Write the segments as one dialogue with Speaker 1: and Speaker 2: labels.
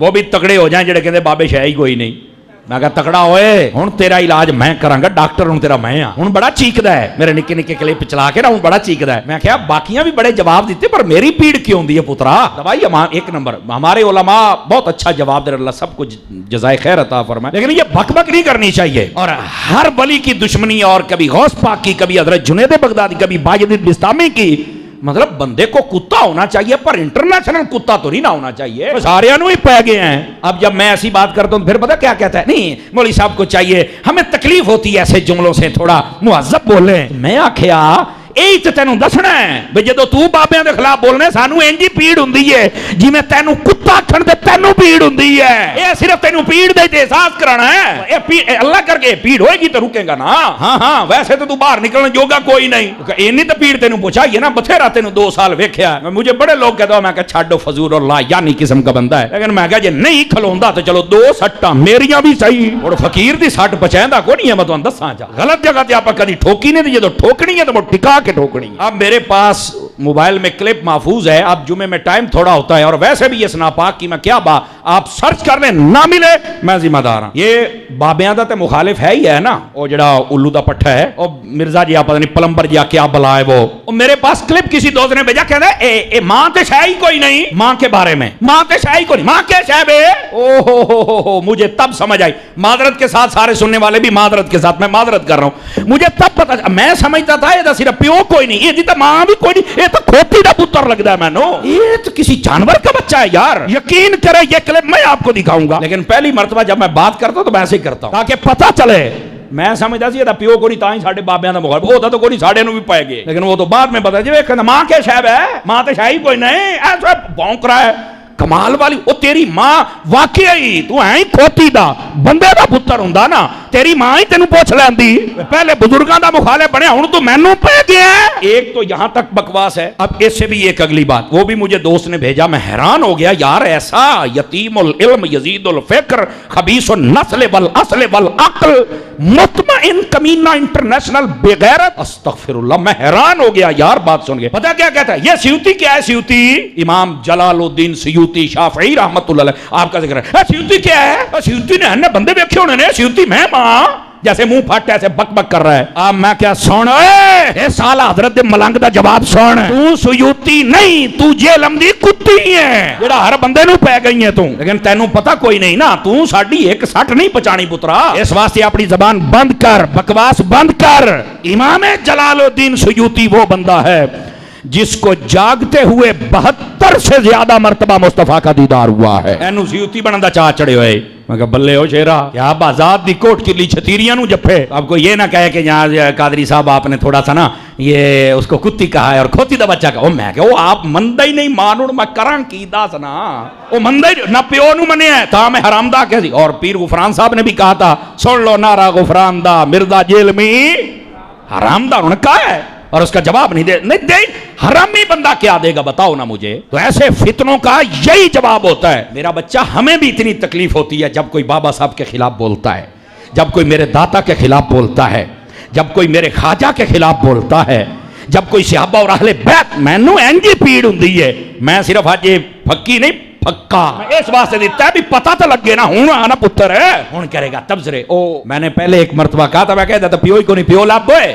Speaker 1: وہ بھی تکڑے ہو جائیں جڑے کہتے بابے شے ہی کوئی نہیں. میں کہا تکڑا ہوئے ہوں تیرا علاج میں کراں گا, ڈاکٹر ہوں تیرا میں ہاں. ہوں بڑا چیکدا ہے میرے نکے نکے کلپ چلا کے نا, ہوں بڑا چیکدا ہے. میں کہا باقیاں بھی بڑے جواب دیتے پر میری پیڑ کیوں ہوندی ہے پترا؟ دوائی ایک نمبر. ہمارے علماء بہت اچھا جواب دے, اللہ سب کو جزائے خیر عطا فرمائے. لیکن یہ بک بک نہیں کرنی چاہیے. اور ہر ولی کی دشمنی, اور کبھی غوث پاک کی, کبھی حضرت جنید بغدادی, کبھی باجد بستامی کی. مطلب بندے کو کتا ہونا چاہیے پر انٹرنیشنل کتا تو نہیں نہ ہونا چاہیے. سارے ہی پہ گئے ہیں. اب جب میں ایسی بات کرتا ہوں پھر پتہ کیا کہتا ہے, نہیں مولوی صاحب کو چاہیے, ہمیں تکلیف ہوتی ہے ایسے جملوں سے, تھوڑا مہذب بولیں. میں آکھیا یہی تو تینوں دسنا ہے بھئی جدو تو بابیاں دے خلاف بولنے سانو انجی پیڑ ہوندی ہے جی میں تینوں کتا کھڑ دے تینوں پیڑ ہوندی ہے. یہ صرف تینوں پیڑ دے احساس کرانا ہے. اللہ کر کے پیڑ ہوئے گی تو رکے گا نا. ہاں ویسے تو باہر نکلنے جوگا کوئی نہیں. اینی تو پیڑ تینوں پوچھا یہ نا بتھیرا تینوں 2 سال ویکھیا. مجھے بڑے لوگ کہتا میں کہ چھاڑو فضول اور لا یعنی قسم کا بندہ ہے. لیکن میں کہا جی نہیں کھلوندا تو چلو 2 سٹاں میریاں بھی صحیح, اور فقیر دی سٹ بچیندا کوئی نہیں ہے. میں تانوں دساں جا غلط جگہ تے آپا کدی ٹھوکی نہیں, جدو ٹھوکنی ہے تو وہ ٹکا کے ٹھوکنی. اب میرے پاس موبائل میں کلپ محفوظ ہے. اب جمعے میں ٹائم تھوڑا ہوتا ہے, اور ویسے بھی یہ سناپاک کی میں کیا آپ سرچ کر لیں نہ ملے میں ذمہ دار ہوں. یہ بابیاں دا تے مخالف ہے ہی ہے نا, وہ جڑا الو دا پٹھا ہے, اور مرزا جی آپ پتہ نہیں پلمبر جی کیا بلا ہے وہ میرے پاس کلپ کسی دوست نے بھیجا, کہتا ہے اے ماں تے شے ہی کوئی نہیں. ماں کے بارے میں ماں تے شے ہی کوئی نہیں. ماں کے شے بے او مجھے تب سمجھ آئی. معذرت کے ساتھ سارے سننے والے بھی معذرت کے ساتھ, میں معذرت کر رہا ہوں. مجھے تب پتا, میں سمجھتا تھا یہ صرف پیو کوئی نہیں, یہ تو ماں بھی کوئی نہیں, یہ تو کھوتی دا پتر لگتا ہے. میں نو یہ تو کسی جانور کا بچہ ہے یار. یقین کرے یہ کلپ میں آپ کو دکھاؤں گا, لیکن پہلی مرتبہ جب میں بات کرتا ہوں تو میں ایسے ہی کرتا ہوں تاکہ پتہ چلے. میں سمجھتا سی یہ پیو کو نہیں, تاں ہی ساڈے بابیاں دا مخالف ہوتا تو کوئی نہیں, ساڈے نو بھی پائے گئے. لیکن وہ تو بعد میں پتا جی ماں کے شے ہے, ماں تے شے ہی کوئی نہیں. ایسا بھونک رہا ہے کمال والی. او تیری ماں واقعی تو ہی کھوتی دا بندے دا پتر ہوندا نا, تیری ماں ہی تینوں پوچھ لیندی. پہلے بزرگاں دا مخالف بنیا, ہن تو مینوں پہ گیا. ایک تو یہاں تک بکواس ہے. اب اس سے بھی ایک اگلی بات, وہ بھی مجھے دوست نے بھیجا, میں حیران ہو گیا یار. ایسا یتیم العلم یزید الفکر خبیث النسل والاصل والعقل مطمئن کمینہ انٹرنیشنل بغیرت, استغفر اللہ. میں حیران ہو گیا یار بات سن کے. پتہ کیا کہتا ہے یہ سیوطی کیا ہے؟ سیوطی امام جلال الدین سیوطی شافعی رحمت اللہ علیہ, آپ کا ذکر ہے. سیوطی کیا ہے؟ سیوطی نے بندے دیکھے ہونے نے, سیوطی میں ماں جیسے منہ پھٹ ایسے بک بک کر رہا ہے. اب میں کیا سن اے سالا حضرت ملنگ دا جواب سن. تو سیوطی نہیں, تو جیلم دی کتی ہے جڑا ہر بندے نو پے گئی ہے تو. لیکن تینوں پتہ کوئی نہیں نا, تو ساڈی 1 سٹ نہیں پچانی پترا. اس واسطے اپنی زبان بند کر, بکواس بند کر. امام جلال الدین سیوطی وہ بندہ ہے جس کو جاگتے ہوئے 72 سے زیادہ مرتبہ مصطفیٰ کا دیدار ہوا ہے. اینو سیوطی بنن دا چاہ چڑے ہوئے. میں کہا بلے ہو شیرا, کیا بازاد دی کوٹ کی لی چھتیریاں نو جپے. اب کو یہ نہ کہے کہ یہاں قادری صاحب آپ نے تھوڑا سا نا یہ اس کو کتی کہا ہے اور کھوتی دا بچہ کہا. میں کہ وہ آپ مندہ ہی نہیں مانوڑ, میں کران کی دا سنا. وہ مندہ ہی نہ پیو نو منے ہے تا میں حرام دا کہہ دی. اور پیر غفران صاحب نے بھی کہا تھا, سن لو نعرہ غفران دا مردا جیل میں حرام دا. انہوں نے کہا ہے اور اس کا جواب نہیں دے. حرامی بندہ کیا دے گا بتاؤ نا مجھے. تو ایسے فتنوں کا یہی جواب ہوتا ہے. میرا بچہ, ہمیں بھی اتنی تکلیف ہوتی ہے جب کوئی بابا صاحب کے خلاف بولتا ہے, جب کوئی میرے داتا کے خلاف بولتا ہے, جب کوئی میرے خواجہ کے خلاف بولتا ہے, جب کوئی صحابہ اور اہل بیت. مینوں انجی پیڑ ہوندی ہے. میں صرف آج یہ پھکی نہیں پکا اس واسطے دیتا ہے بھی پتہ تو لگے نا. ہوں آنا پتر ہے, ہوں کرے گا تبصرے. او میں نے پہلے ایک مرتبہ کہا تھا, میں کہتا تھا پیو ہی کو نہیں, پیو لاب ہوئے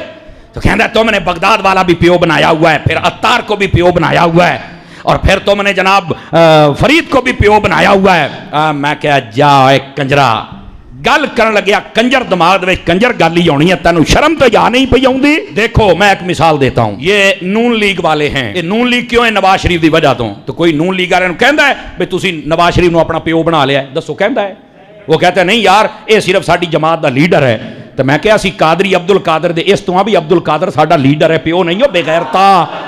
Speaker 1: تو کہتا ہے تم نے بغداد والا بھی پیو بنایا ہوا ہے, پھر عطار کو بھی پیو بنایا ہوا ہے, اور پھر تم نے جناب فرید کو بھی پیو بنایا ہوا ہے. میں کہا جا ایک کنجرا گل کرن لگیا, کنجر دماغ میں کنجر گل ہی ہونی ہے. تینوں شرم تو یا نہیں پئی آؤندی. دیکھو میں ایک مثال دیتا ہوں. یہ نون لیگ والے ہیں. یہ نون لیگ کیوں ہے؟ نواز شریف دی وجہ تو کوئی نون لیگ والے کہندا ہے بھئی تسی نواز شریف نو اپنا پیو بنا لیا ہے, دسو کہندا ہے. وہ کہتا ہے نہیں یار یہ صرف ساڈی جماعت دا لیڈر ہے. تو میں کہا سی قادری عبد القادر دے اس تو بھی عبد القادر ساڈا لیڈر ہے, پیو نہیں ہو بے غیرتا,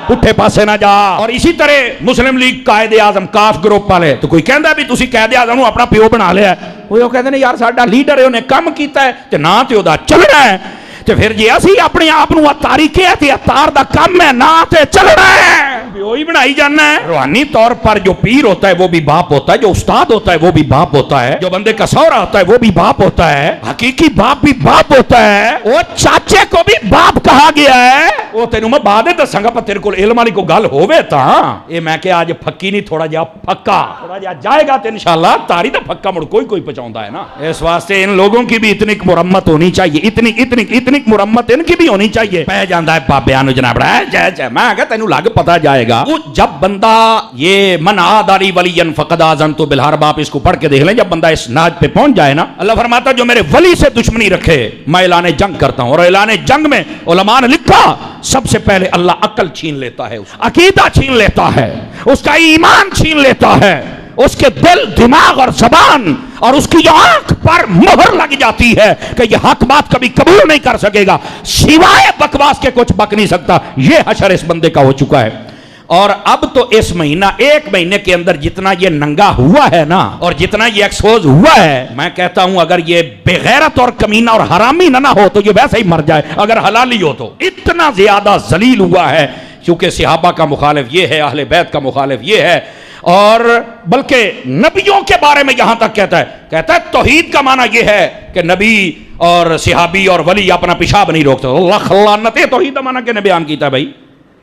Speaker 1: پٹھے پاسے نہ جا. اور اسی طرح مسلم لیگ قائد اعظم کاف گروپ والے تو کوئی کہندا بھی تسی قائد اعظم نو اپنا پیو بنا لیا ہے. وہ کہندے نے یار ساڈا لیڈر ہے, انہیں کم کیتا ہے تے نہ تے اودا چلنا ہے. تے پھر جی اسی اپنے آپ نو اتاری کیا تے اتار دا کم ہے, نہ تے چلنا ہے, پیو ہی بنائی جانا ہے. روحانی طور پر جو پیر ہوتا ہے وہ بھی باپ ہوتا ہے, جو استاد ہوتا ہے وہ بھی باپ ہوتا ہے, جو بندے کا سورا ہوتا ہے وہ بھی باپ ہوتا ہے, حقیقی باپ بھی باپ ہوتا ہے. وہ چاچے کو بھی باپ کہا گیا ہے. وہ تینوں میں بعد دساں گا، پر تیرے کول علم والی کوئی گل ہوے تاں اے میں کہ اج پھکی نہیں تھوڑا جہا پھکا تھوڑا جہا جائے گا تے انشاءاللہ تاری دا پھکا مڑ کوئی پہنچاوندا ہے نا. اس واسطے ان لوگوں کی بھی اتنی مرمت ہونی چاہیے، اتنی مرمت ان کی بھی ہونی چاہیے. پہ جاندا ہے بابیاں نو جناب جے میں کہ تینوں لگ پتہ جائے گا. وہ جب بندہ یہ من عادی ولی فقد آذنت بالحرب، آپ اس کو پڑھ کے دیکھ لیں، جب بندہ اس ناج پہ پہنچ جائے نا، اللہ فرماتا جو میرے ولی سے دشمنی رکھے میں اعلان جنگ کرتا ہوں. اور اعلان جنگ میں علماء نے لکھا سب سے پہلے اللہ عقل چھین لیتا ہے، عقیدہ چھین لیتا ہے، اس کا ایمان چھین لیتا ہے، اس کے دل دماغ اور زبان اور اس کی آنکھ پر مہر لگ جاتی ہے کہ یہ حق بات کبھی قبول نہیں کر سکے گا، سوائے بکواس کے کچھ بک نہیں سکتا. یہ حشر اس بندے کا ہو چکا ہے. اور اب تو اس مہینہ ایک مہینے کے اندر جتنا یہ ننگا ہوا ہے نا اور جتنا یہ ایکسپوز ہوا ہے، میں کہتا ہوں اگر یہ بے غیرت اور کمینہ اور حرامی نہ ہو تو یہ ویسے ہی مر جائے. اگر حلالی ہو تو اتنا زیادہ ذلیل ہوا ہے، کیونکہ صحابہ کا مخالف یہ ہے، اہل بیت کا مخالف یہ ہے، اور بلکہ نبیوں کے بارے میں یہاں تک کہتا ہے توحید کا معنی یہ ہے کہ نبی اور صحابی اور ولی اپنا پیشاب نہیں روکتے. اللہ لعنت ہے توحید کا معنی کس نے بیان کیتا ہے بھائی؟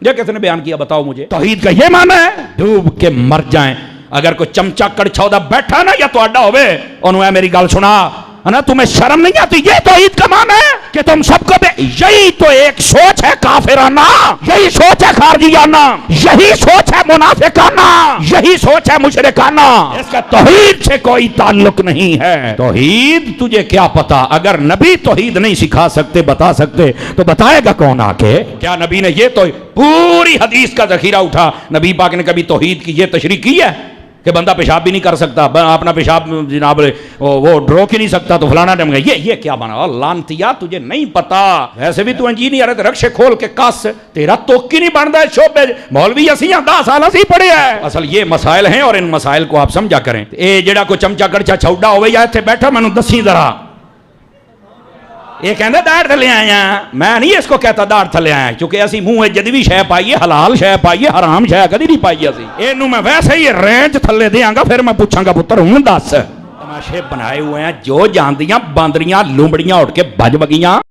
Speaker 1: یہ کس نے بیان کیا بتاؤ مجھے؟ توحید کا یہ معنی ہے ڈوب کے مر جائیں. اگر کوئی چمچا کڑچھودا بیٹھا نا یا تو اڈا ہوئے انہوں نے میری گل سنا نا، تمہیں شرم نہیں آتی؟ یہ توحید کا معنی ہے کہ تم سب کو یہی تو ایک سوچ ہے کافرانہ، یہی سوچ ہے خارجیانہ، یہی سوچ ہے منافقانہ، یہی سوچ ہے مشرکانہ. اس کا توحید سے کوئی تعلق نہیں ہے. توحید تجھے کیا پتا؟ اگر نبی توحید نہیں سکھا سکتے بتا سکتے تو بتائے گا کون آ کے؟ کیا نبی نے یہ تو پوری حدیث کا ذخیرہ اٹھا نبی پاک نے کبھی توحید کی یہ تشریح کی ہے کہ بندہ پیشاب بھی نہیں کر سکتا، اپنا پیشاب جناب وہ روک ہی نہیں سکتا تو فلانا ٹائم گیا؟ یہ کیا بنا؟ لانتیا تجھے نہیں پتا. ویسے بھی تو انجینئر ہے تو رکشے کھول کے کس تیرا توکی نہیں بنتا ہے شعبے. مولوی اسی 10 سال اسی پڑھے ہیں. اصل یہ مسائل ہیں اور ان مسائل کو آپ سمجھا کریں. اے جڑا کوئی چمچا کڑچا چھوڑا ہوئے یا اتنے بیٹھا مینوں دسی ذرا، یہ کہندا داڑھ تھلے آیا، میں نہیں اس کو کہتا داڑھ تھلے آیا، کیونکہ اسی منہ جدوی شے پائیے، حلال شے پائیے، حرام شے کدی نہیں پائی. اسی اینوں میں ویسے ہی رینج تھلے دیاں گا، پھر میں پوچھاں گا پتر ہوں دس. تماشے بنائے ہوئے ہیں جو جاندیاں باندریاں لومڑیاں اٹھ کے بج بگیاں.